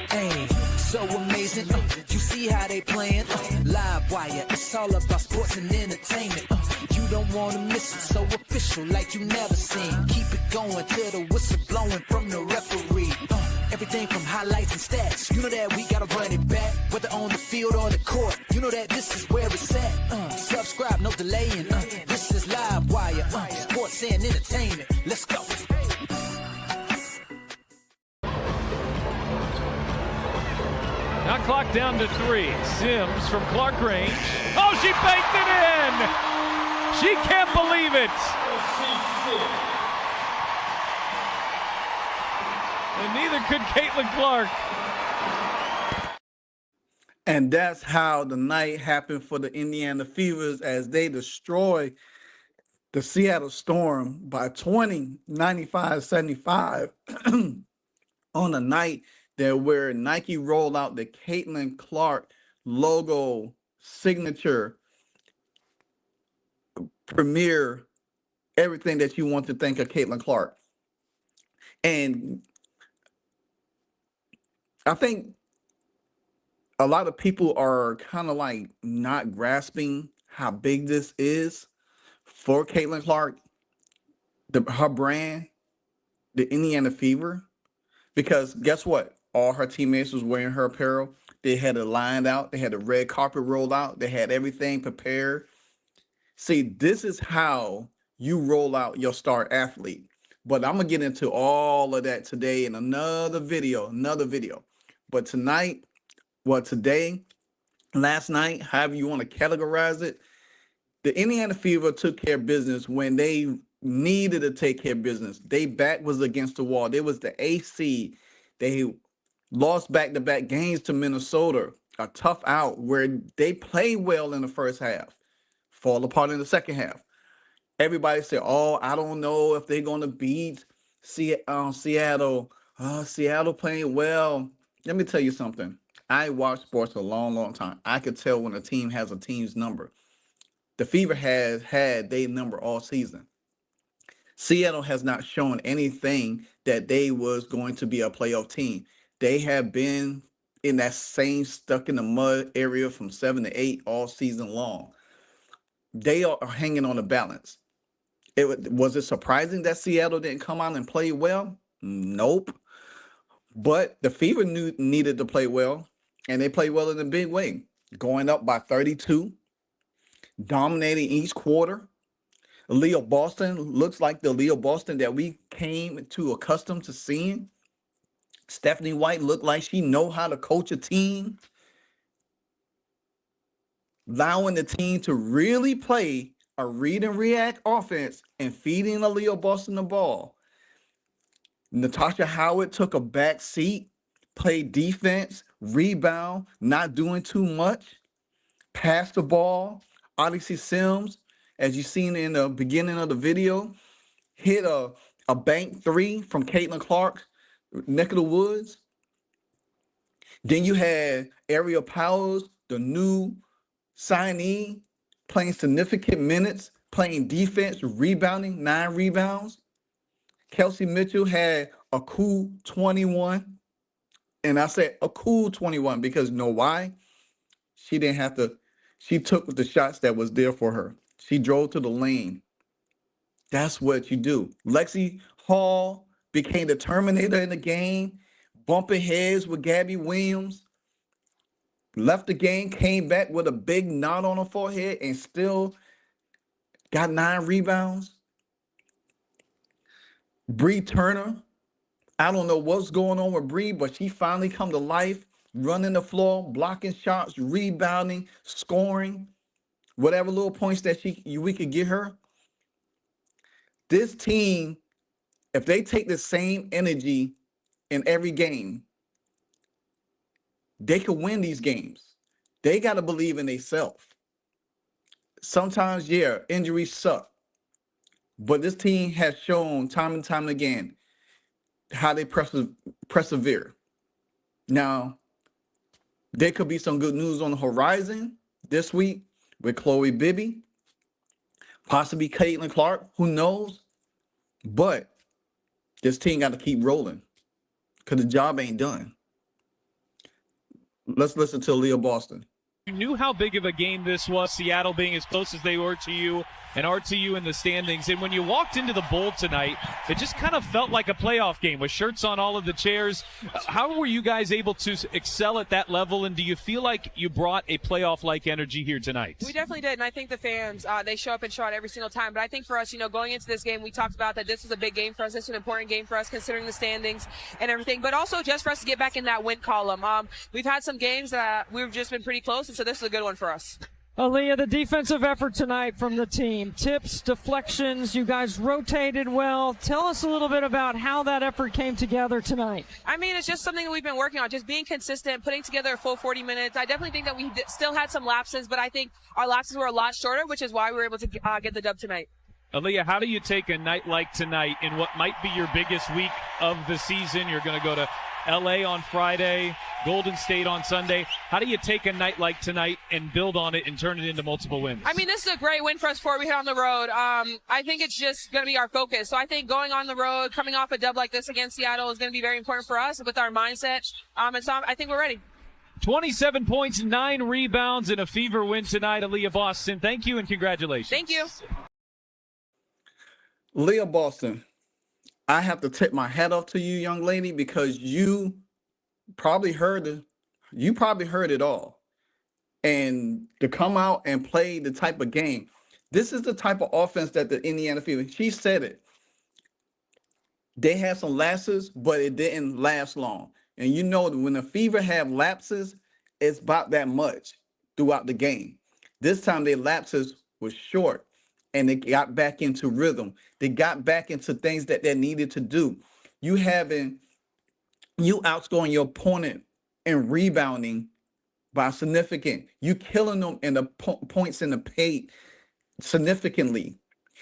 Hey, so amazing. You see how they playing? Live wire, it's all about sports and entertainment. You don't wanna miss it, so official like you never seen. Keep it going till the whistle blowing from the referee. Everything from highlights and stats, you know that we gotta run it back. Whether on the field or the court, you know that this is where it's at. Subscribe, no delaying. This is Live Wire, sports and entertainment. Let's go. Now clock down to 3. Sims from Clark range. Oh, she baked it in! She can't believe it! And neither could Caitlin Clark. And that's how the night happened for the Indiana Fevers as they destroy the Seattle Storm by 20, 95-75 on a night that where Nike rolled out the Caitlin Clark logo signature premiere, everything that you want to think of Caitlin Clark. And I think a lot of people are kind of like not grasping how big this is for Caitlin Clark, her brand, the Indiana Fever, because guess what? All her teammates was wearing her apparel. They had it lined out. They had the red carpet rolled out. They had everything prepared. See, this is how you roll out your star athlete. But I'm going to get into all of that today in another video. But tonight, today, last night, however you want to categorize it, the Indiana Fever took care of business when they needed to take care of business. They back was against the wall. They was the AC. They lost back-to-back games to Minnesota, a tough out where they played well in the first half, fall apart in the second half. Everybody said, oh, I don't know if they're going to beat Seattle. Seattle playing well. Let me tell you something. I watched sports a long, long time. I could tell when a team has a team's number. The Fever has had their number all season. Seattle has not shown anything that they was going to be a playoff team. They have been in that same stuck in the mud area from 7 to 8 all season long. They are hanging on a balance. Was it surprising that Seattle didn't come out and play well? Nope. But the Fever needed to play well, and they played well in a big way, going up by 32, dominating each quarter. Aliyah Boston looks like the Aliyah Boston that we came to accustomed to seeing. Stephanie White looked like she know how to coach a team, allowing the team to really play a read and react offense and feeding Aliyah Boston the ball. Natasha Howard took a back seat, played defense, rebound, not doing too much, passed the ball. Odyssey Sims, as you seen in the beginning of the video, hit a bank three from Caitlin Clark's neck of the woods. Then you had Ariel Powers, the new signee, playing significant minutes, playing defense, rebounding, 9 rebounds. Kelsey Mitchell had a cool 21. And I said a cool 21 because you know why? She didn't have to, she took the shots that was there for her. She drove to the lane. That's what you do. Lexi Hall became the Terminator in the game, bumping heads with Gabby Williams. Left the game, came back with a big knot on her forehead, and still got 9 rebounds. Bree Turner, I don't know what's going on with Bree, but she finally come to life, running the floor, blocking shots, rebounding, scoring, whatever little points that we could get her. This team, if they take the same energy in every game, they could win these games. They got to believe in themselves. Sometimes, yeah, injuries suck. But this team has shown time and time again how they persevere. Now, there could be some good news on the horizon this week with Chloe Bibby, possibly Caitlin Clark, who knows? But this team got to keep rolling because the job ain't done. Let's listen to Aliyah Boston. You knew how big of a game this was, Seattle being as close as they were to you and are to you in the standings. And when you walked into the bowl tonight, it just kind of felt like a playoff game with shirts on all of the chairs. How were you guys able to excel at that level, and do you feel like you brought a playoff-like energy here tonight? We definitely did, and I think the fans, they show up and show out every single time. But I think for us, going into this game, we talked about that this was a big game for us. This is an important game for us considering the standings and everything, but also just for us to get back in that win column. We've had some games that we've just been pretty close, and so this is a good one for us. Aliyah, the defensive effort tonight from the team, tips, deflections, you guys rotated well. Tell us a little bit about how that effort came together tonight. I mean, it's just something that we've been working on, just being consistent, putting together a full 40 minutes. I definitely think that we still had some lapses, but I think our lapses were a lot shorter, which is why we were able to get the dub tonight. Aliyah, how do you take a night like tonight in what might be your biggest week of the season? You're going to go to LA on Friday, Golden State on Sunday. How do you take a night like tonight and build on it and turn it into multiple wins? I mean, this is a great win for us before we hit on the road. I think it's just going to be our focus. So I think going on the road, coming off a dub like this against Seattle is going to be very important for us with our mindset. And so I think we're ready. 27 points, 9 rebounds, and a Fever win tonight. Aliyah Boston, thank you and congratulations. Thank you. Aliyah Boston, I have to tip my hat off to you, young lady, because you probably heard it all. And to come out and play the type of game, this is the type of offense that the Indiana Fever, she said it. They had some lapses, but it didn't last long. And when the Fever have lapses, it's about that much throughout the game. This time their lapses was short, and they got back into rhythm. They got back into things that they needed to do. You outscoring your opponent and rebounding by significant. You killing them in the points in the paint significantly.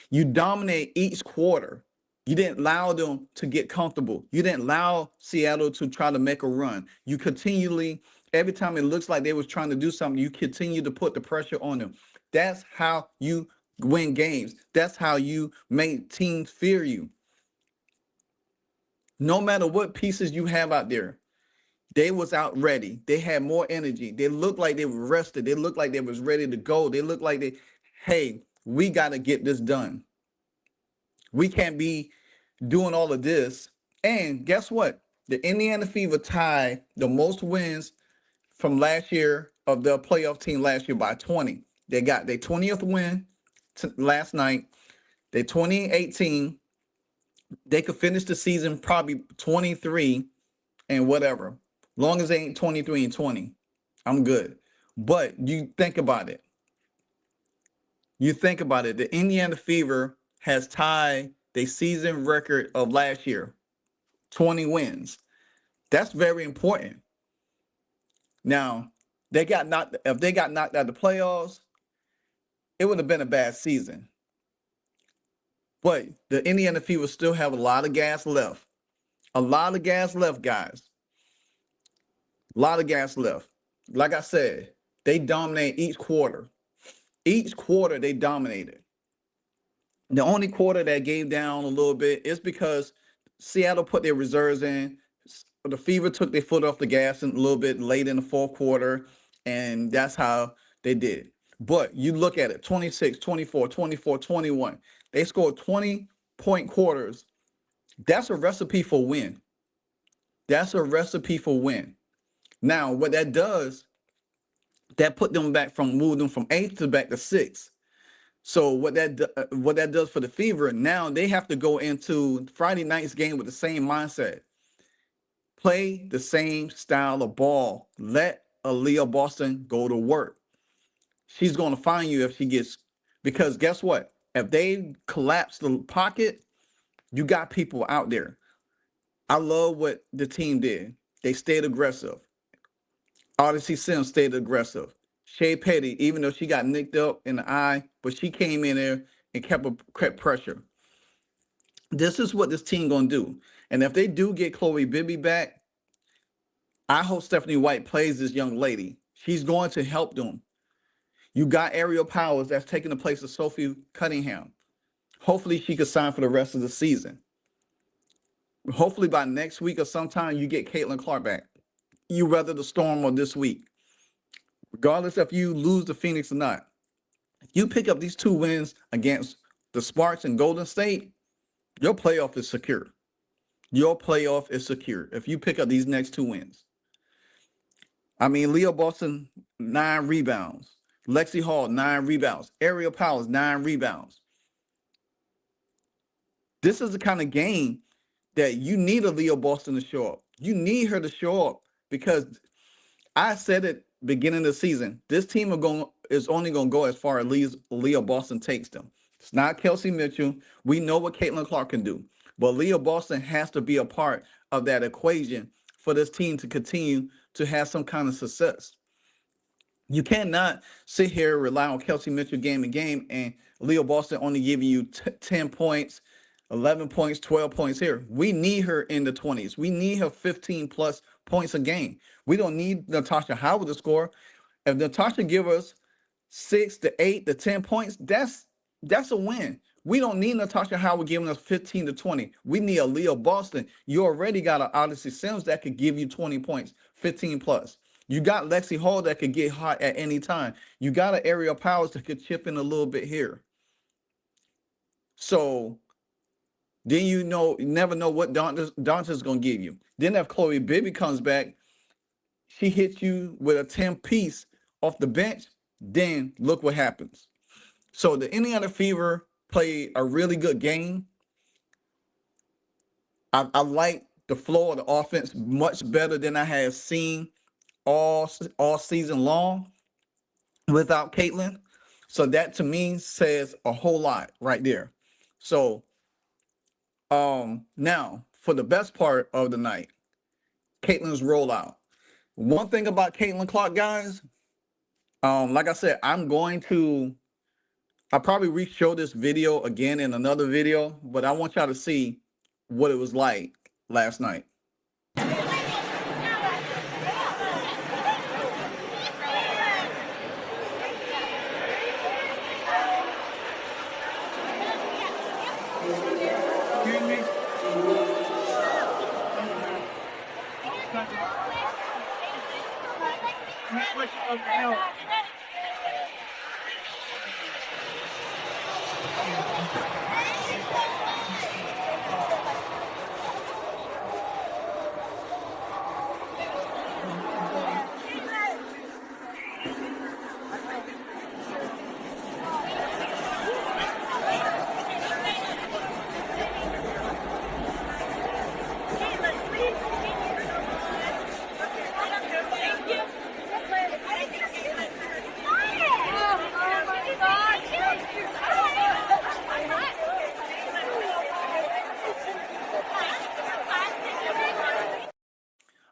You dominate each quarter. You didn't allow them to get comfortable. You didn't allow Seattle to try to make a run. You continually, every time it looks like they was trying to do something, you continue to put the pressure on them. That's how you win games. That's how you make teams fear you. No matter what pieces you have out there, they was out ready. They had more energy. They looked like they were rested. They looked like they was ready to go. They looked like hey, we got to get this done. We can't be doing all of this. And guess what? The Indiana Fever tied the most wins from last year of the playoff team last year by 20. They got their 20th win last night. Their 2018, they could finish the season probably 23 and whatever. Long as they ain't 23 and 20, I'm good. But you think about it. The Indiana Fever has tied their season record of last year, 20 wins. That's very important. Now, if they got knocked out of the playoffs, it would have been a bad season. But the Indiana Fever still have a lot of gas left. A lot of gas left, guys. A lot of gas left. Like I said, they dominate each quarter. Each quarter they dominated. The only quarter that gave down a little bit is because Seattle put their reserves in. The Fever took their foot off the gas a little bit late in the fourth quarter, and that's how they did. But you look at it, 26, 24, 24, 21. They scored 20-point quarters. That's a recipe for win. That's a recipe for win. Now, what that does, that put them moved them from 8th to back to 6th. So what that does for the Fever, now they have to go into Friday night's game with the same mindset. Play the same style of ball. Let Aliyah Boston go to work. She's going to find you if she gets, because guess what? If they collapse the pocket, you got people out there. I love what the team did. They stayed aggressive. Odyssey Sims stayed aggressive. Shea Petty, even though she got nicked up in the eye, but she came in there and kept pressure. This is what this team gonna do. And if they do get Chloe Bibby back, I hope Stephanie White plays this young lady. She's going to help them. You got Ariel Powers that's taking the place of Sophie Cunningham. Hopefully she could sign for the rest of the season. Hopefully by next week or sometime you get Caitlin Clark back. you weather the storm of this week. Regardless if you lose to Phoenix or not, you pick up these 2 wins against the Sparks and Golden State, your playoff is secure. Your playoff is secure if you pick up these next 2 wins. I mean, Leo Boston, 9 rebounds. Lexi Hall, 9 rebounds. Ariel Powers, 9 rebounds. This is the kind of game that you need a Leo Boston to show up. You need her to show up because I said it beginning of the season. This team is only going to go as far as Leo Boston takes them. It's not Kelsey Mitchell. We know what Caitlin Clark can do. But Leo Boston has to be a part of that equation for this team to continue to have some kind of success. You cannot sit here and rely on Kelsey Mitchell game and game and Leo Boston only giving you 10 points, 11 points, 12 points here. We need her in the 20s. We need her 15 plus points a game. We don't need Natasha Howard to score. If Natasha give us 6 to 8 to 10 points, that's a win. We don't need Natasha Howard giving us 15 to 20. We need a Leo Boston. You already got an Odyssey Sims that could give you 20 points, 15 plus. You got Lexi Hall that could get hot at any time. You got an Ariel Powers that could chip in a little bit here. So then you never know what Dante's going to give you. Then if Chloe Bibby comes back, she hits you with a 10-piece off the bench, then look what happens. So the Indiana Fever played a really good game. I like the flow of the offense much better than I have seen all season long without Caitlin. So that to me says a whole lot right there. So now for the best part of the night, Caitlin's rollout. One thing about Caitlin Clark, guys, like I said, I'll probably re-show this video again in another video, but I want y'all to see what it was like last night.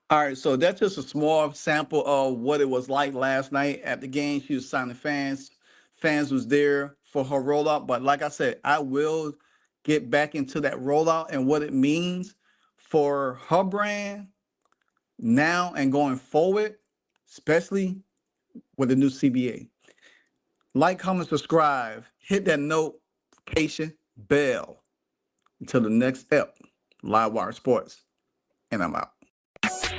All right, so that's just a small sample of what it was like last night at the game. She was signing fans. Fans was there for her rollout. But like I said, I will get back into that rollout and what it means for her brand now and going forward, especially with the new CBA. Like, comment, subscribe, hit that notification bell. Until the next ep, Livewire Sports, and I'm out.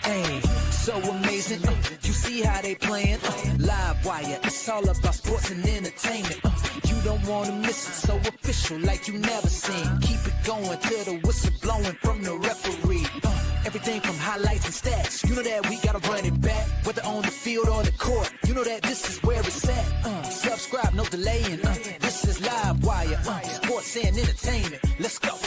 Hey, so amazing. You see how they playing. Live wire, it's all about sports and entertainment. You don't want to miss it, so official like you never seen. Keep it going till the whistle blowing from the referee. Everything from highlights and stats. You know that we gotta run it back, whether on the field or the court. You know that this is where it's at. Subscribe, no delaying. This is Live Wire, sports and entertainment. Let's go.